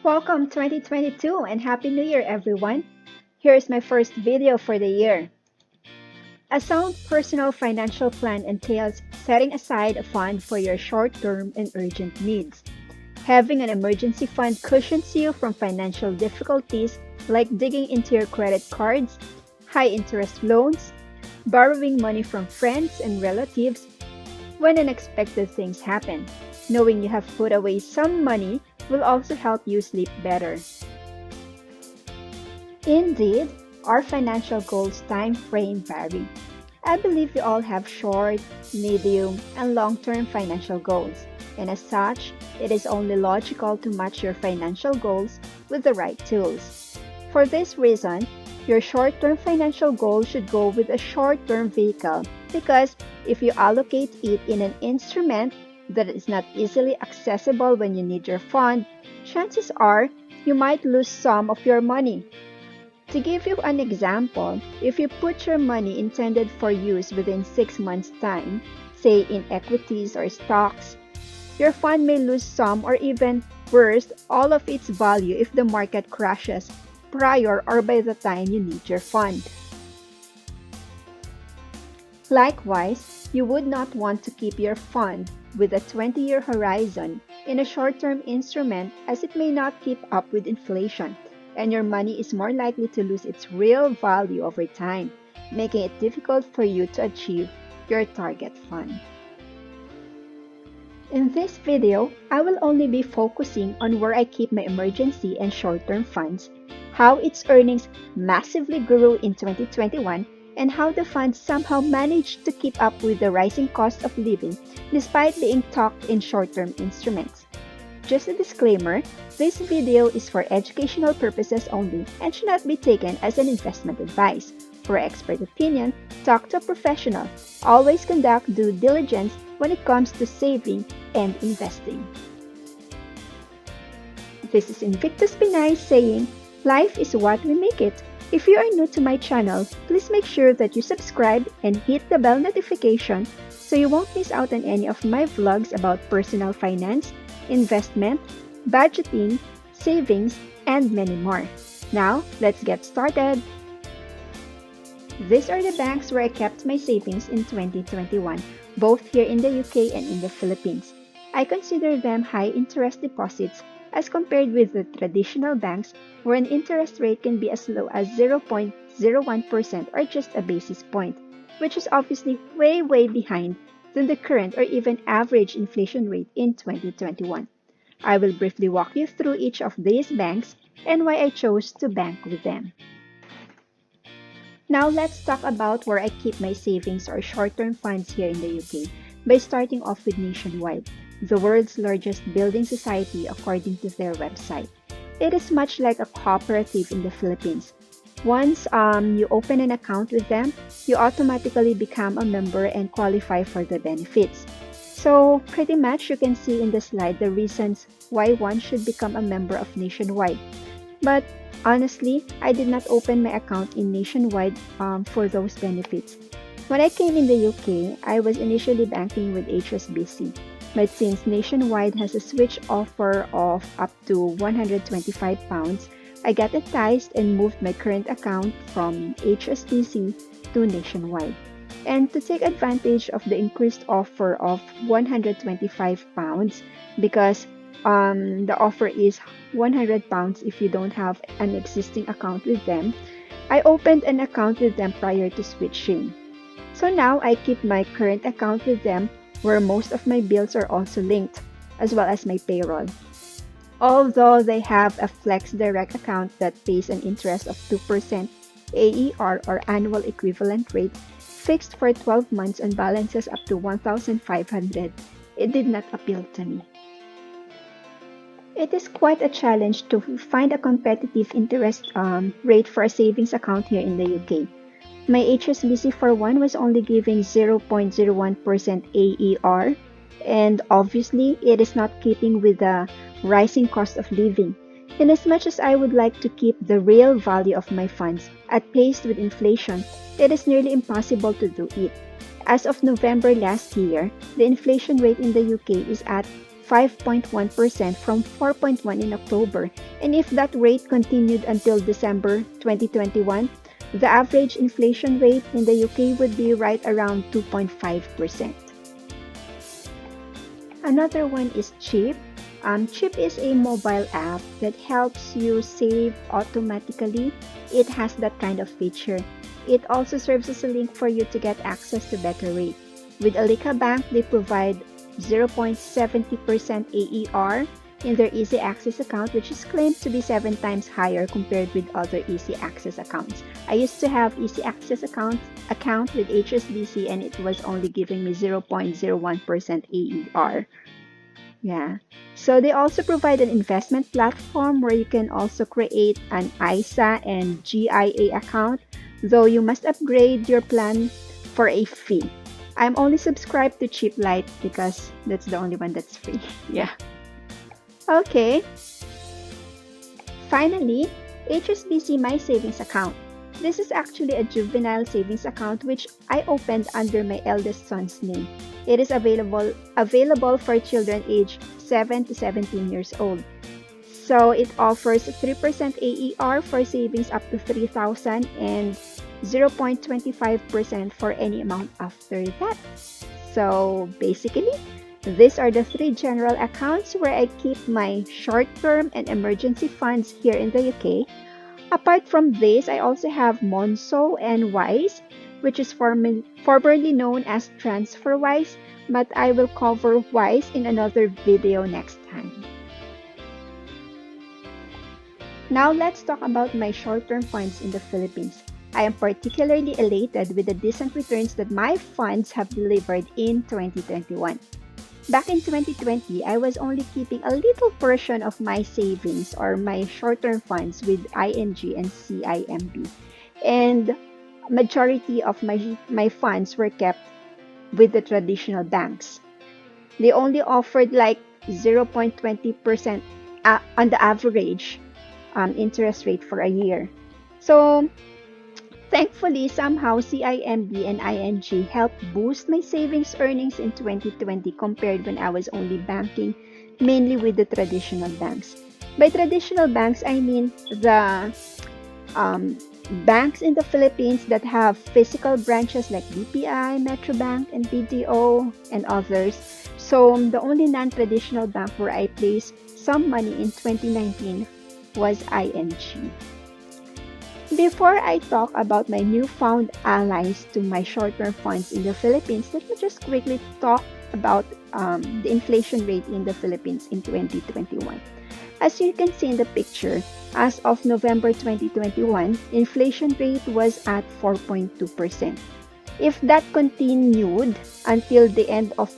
Welcome 2022 and Happy New Year everyone. Here is my first video for the year. A sound personal financial plan entails setting aside a fund for your short-term and urgent needs. Having an emergency fund cushions you from financial difficulties like digging into your credit cards, high-interest loans, borrowing money from friends and relatives when unexpected things happen. Knowing you have put away some money will also help you sleep better. Indeed, our financial goals time frame vary. I believe we all have short, medium, and long-term financial goals, and as such, it is only logical to match your financial goals with the right tools. For this reason, your short-term financial goal should go with a short-term vehicle because if you allocate it in an instrument that is not easily accessible when you need your fund, chances are you might lose some of your money. To give you an example, if you put your money intended for use within 6 months' time, say in equities or stocks, your fund may lose some or even worse, all of its value if the market crashes prior or by the time you need your fund. Likewise, you would not want to keep your fund with a 20-year horizon in a short-term instrument as it may not keep up with inflation, and your money is more likely to lose its real value over time, making it difficult for you to achieve your target fund. In this video, I will only be focusing on where I keep my emergency and short-term funds, how its earnings massively grew in 2021, and how the fund somehow managed to keep up with the rising cost of living despite being tucked in short-term instruments. Just a disclaimer, this video is for educational purposes only and should not be taken as an investment advice. For expert opinion, talk to a professional. Always conduct due diligence when it comes to saving and investing. This is Invictus Pinay saying, life is what we make it. If you are new to my channel, please make sure that you subscribe and hit the bell notification so you won't miss out on any of my vlogs about personal finance, investment, budgeting, savings, and many more. Now, let's get started. These are the banks where I kept my savings in 2021, both here in the UK and in the Philippines. I consider them high-interest deposits as compared with the traditional banks where an interest rate can be as low as 0.01% or just a basis point, which is obviously way behind than the current or even average inflation rate in 2021. I will briefly walk you through each of these banks and why I chose to bank with them. Now let's talk about where I keep my savings or short-term funds here in the UK by starting off with Nationwide, the world's largest building society according to their website. It is much like a cooperative in the Philippines. Once you open an account with them, you automatically become a member and qualify for the benefits. So pretty much you can see in the slide the reasons why one should become a member of Nationwide. But honestly, I did not open my account in Nationwide for those benefits. When I came in the UK, I was initially banking with Hsbc. But since Nationwide has a switch offer of up to £125, I got enticed and moved my current account from HSBC to Nationwide. And to take advantage of the increased offer of £125 because the offer is £100 if you don't have an existing account with them, I opened an account with them prior to switching. So now I keep my current account with them where most of my bills are also linked, as well as my payroll. Although they have a Flex Direct account that pays an interest of 2% AER or annual equivalent rate fixed for 12 months on balances up to 1,500, it did not appeal to me. It is quite a challenge to find a competitive interest rate for a savings account here in the UK. My HSBC for one was only giving 0.01% AER, and obviously it is not keeping with the rising cost of living. And as much as I would like to keep the real value of my funds at pace with inflation, it is nearly impossible to do it. As of November last year, the inflation rate in the UK is at 5.1% from 4.1 in October. And if that rate continued until December 2021, the average inflation rate in the UK would be right around 2.5%. Another one is Chip. Chip is a mobile app that helps you save automatically. It has that kind of feature. It also serves as a link for you to get access to better rate. With Alika Bank, they provide 0.70% AER in their Easy Access account, which is claimed to be 7 times higher compared with other Easy Access accounts. I used to have Easy Access account with HSBC, and it was only giving me 0.01% AER. Yeah. So they also provide an investment platform where you can also create an ISA and GIA account, though you must upgrade your plan for a fee. I'm only subscribed to Cheap Light because that's the only one that's free. Yeah. Okay. Finally, HSBC My Savings Account. This is actually a juvenile savings account which I opened under my eldest son's name. It is available for children aged 7 to 17 years old. So it offers 3% AER for savings up to 3,000 and 0.25% for any amount after that. So basically, these are the three general accounts where I keep my short-term and emergency funds here in the UK. Apart from this, I also have Monzo and Wise, which is formerly known as TransferWise, but I will cover Wise in another video next time. Now let's talk about my short-term funds in the Philippines. I am particularly elated with the decent returns that my funds have delivered in 2021. Back in 2020, I was only keeping a little portion of my savings or my short-term funds with ING and CIMB. And majority of my funds were kept with the traditional banks. They only offered like 0.20% on the average interest rate for a year. So thankfully, somehow CIMB and ING helped boost my savings earnings in 2020 compared when I was only banking mainly with the traditional banks. By traditional banks, I mean the banks in the Philippines that have physical branches like BPI, Metrobank, and BDO, and others. So the only non-traditional bank where I placed some money in 2019 was ING. Before I talk about my newfound allies to my short-term funds in the Philippines, let me just quickly talk about the inflation rate in the Philippines in 2021. As you can see in the picture, as of November 2021, inflation rate was at 4.2%. If that continued until the end of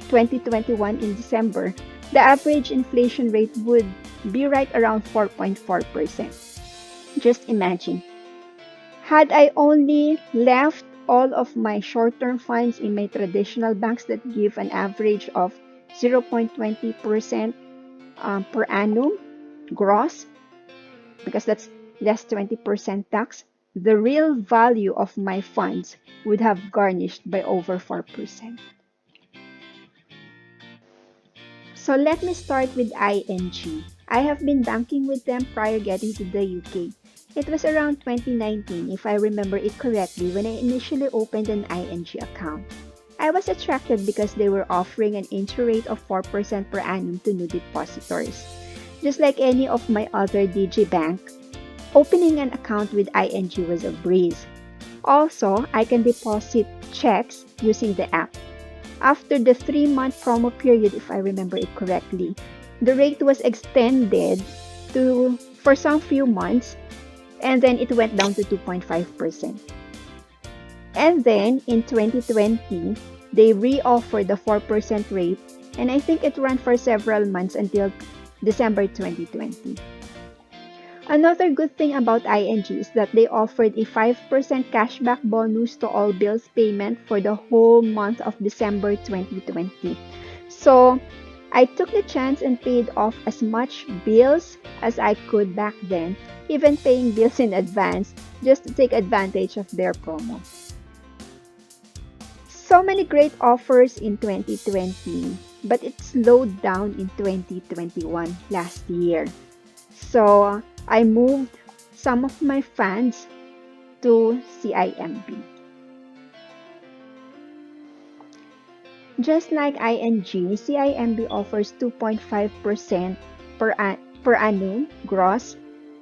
2021 in December, the average inflation rate would be right around 4.4%. Just imagine. Had I only left all of my short-term funds in my traditional banks that give an average of 0.20% per annum gross, because that's less 20% tax, the real value of my funds would have garnished by over 4%. So let me start with ING. I have been banking with them prior getting to the UK. It was around 2019, if I remember it correctly, when I initially opened an ING account. I was attracted because they were offering an interest rate of 4% per annum to new depositors. Just like any of my other DG bank, opening an account with ING was a breeze. Also, I can deposit checks using the app. After the 3-month promo period, if I remember it correctly, the rate was extended for some few months, and then it went down to 2.5%. And then in 2020, they re-offered the 4% rate, and I think it ran for several months until December 2020. Another good thing about ING is that they offered a 5% cashback bonus to all bills payment for the whole month of December 2020. So I took the chance and paid off as much bills as I could back then, even paying bills in advance just to take advantage of their promo. So many great offers in 2020. but it slowed down in 2021 last year. So I moved some of my funds to CIMB. Just like ING, CIMB offers 2.5% per annum gross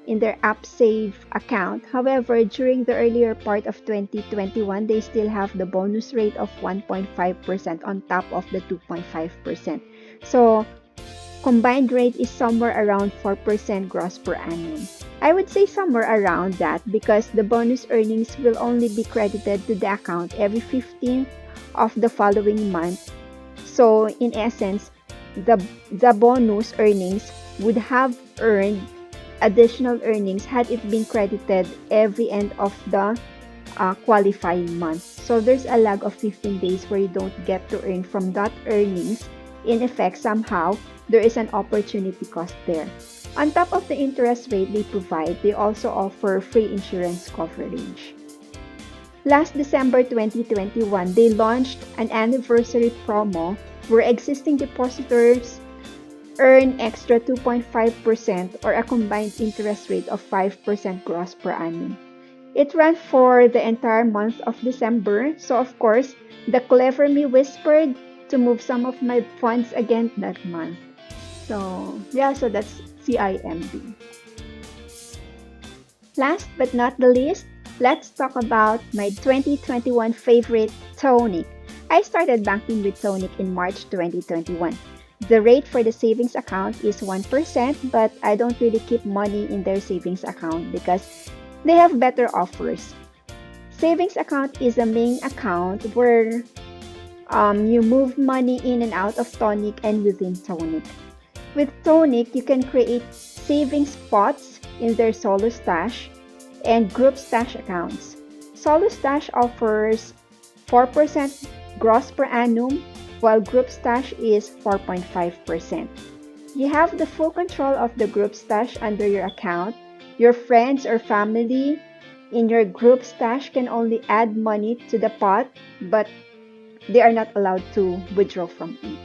in their UpSave account. However, during the earlier part of 2021, they still have the bonus rate of 1.5% on top of the 2.5%. So, combined rate is somewhere around 4% gross per annum. I would say somewhere around that because the bonus earnings will only be credited to the account every 15th of the following month. So in essence, the the bonus earnings would have earned additional earnings had it been credited every end of the qualifying month. So there's a lag of 15 days where you don't get to earn from that earnings. In effect, somehow, there is an opportunity cost there. On top of the interest rate they provide, they also offer free insurance coverage. Last December 2021, they launched an anniversary promo where existing depositors earn extra 2.5% or a combined interest rate of 5% gross per annum. It ran for the entire month of December, so of course, the clever me whispered to move some of my funds again that month. So, yeah, so that's CIMB. Last but not the least, let's talk about my 2021 favorite, Tonic. I started banking with Tonic in March 2021. The rate for the savings account is 1%, but I don't really keep money in their savings account because they have better offers. Savings account is a main account where you move money in and out of Tonic and within Tonic. With Tonic, you can create savings pots in their Solo Stash and Group Stash accounts. Solo Stash offers 4% gross per annum, while Group Stash is 4.5%. You have the full control of the Group Stash under your account. Your friends or family in your Group Stash can only add money to the pot, but they are not allowed to withdraw from it.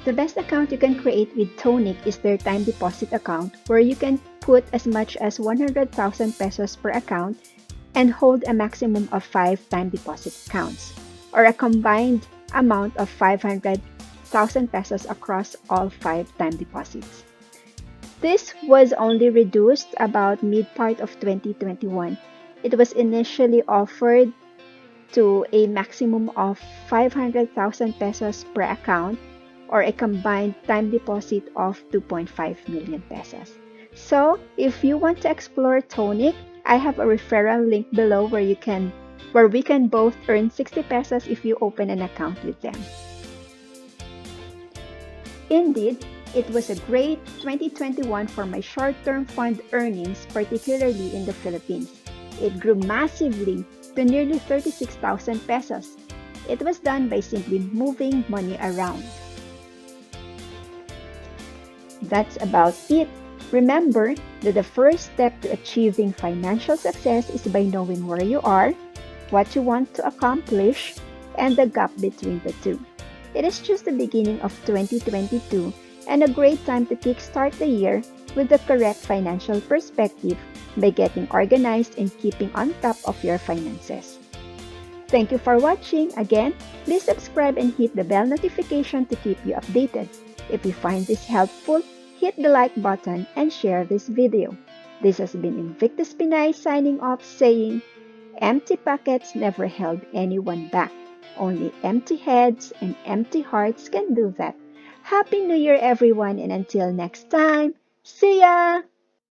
The best account you can create with Tonic is their time deposit account, where you can put as much as 100,000 pesos per account and hold a maximum of 5 time deposit accounts, or a combined amount of 500,000 pesos across all 5 time deposits. This was only reduced about mid-part of 2021. It was initially offered to a maximum of 500,000 pesos per account or a combined time deposit of 2.5 million pesos. So, if you want to explore Tonic, I have a referral link below where we can both earn 60 pesos if you open an account with them. Indeed, it was a great 2021 for my short-term fund earnings, particularly in the Philippines. It grew massively to nearly 36,000 pesos. It was done by simply moving money around. That's about it. Remember that the first step to achieving financial success is by knowing where you are, what you want to accomplish, and the gap between the two. It is just the beginning of 2022 and a great time to kickstart the year with the correct financial perspective by getting organized and keeping on top of your finances. Thank you for watching. Again, please subscribe and hit the bell notification to keep you updated. If you find this helpful, hit the like button and share this video. This has been Invictus Pinay signing off saying, empty pockets never held anyone back. Only empty heads and empty hearts can do that. Happy New Year everyone, and until next time, see ya!